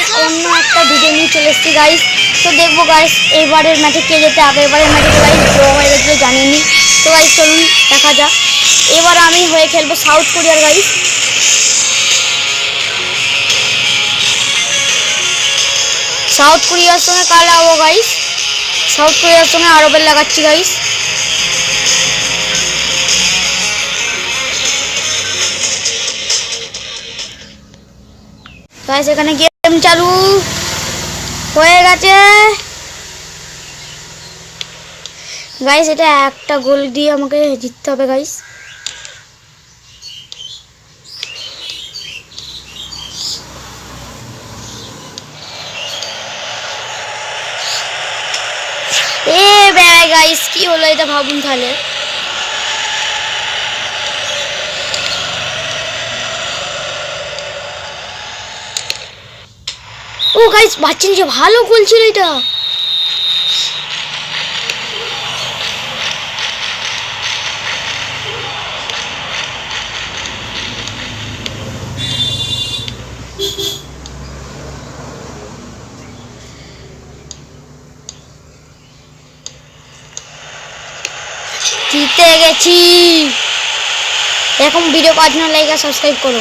Guys অন্য একটা video নিয়ে চলে এসেছি গাইস। তো দেখবো গাইস এবারের ম্যাচে কে যেতে। আগেরবারের ম্যাচে তো গাইস ড্র হয়ে গেছিলো জানেনি। তো গাইস চলুন দেখা যাক। এবার আমি হয়ে খেলবো সাউথ কোরিয়ার গাইস। সাউথ কোরিয়ার সঙ্গে কাল লাগাবো গাইস। সাউথ কোরিয়ার সঙ্গে আরবের লাগাচ্ছি গাইস। গাইস এখানে গেম চালু হয়ে গেছে গাইস। এটা একটা গোল দিয়ে আমাকে জিততে হবে গাইস। এ বেড়াই গাইস কি হলো এটা ভাবুন তাহলে। ও গাইস বাচ্চা যে ভালো গোল ছিল এটা। জিতে গেছি। এরকম ভিডিও পাওয়ার জন্য লাইক আর সাবস্ক্রাইব করো।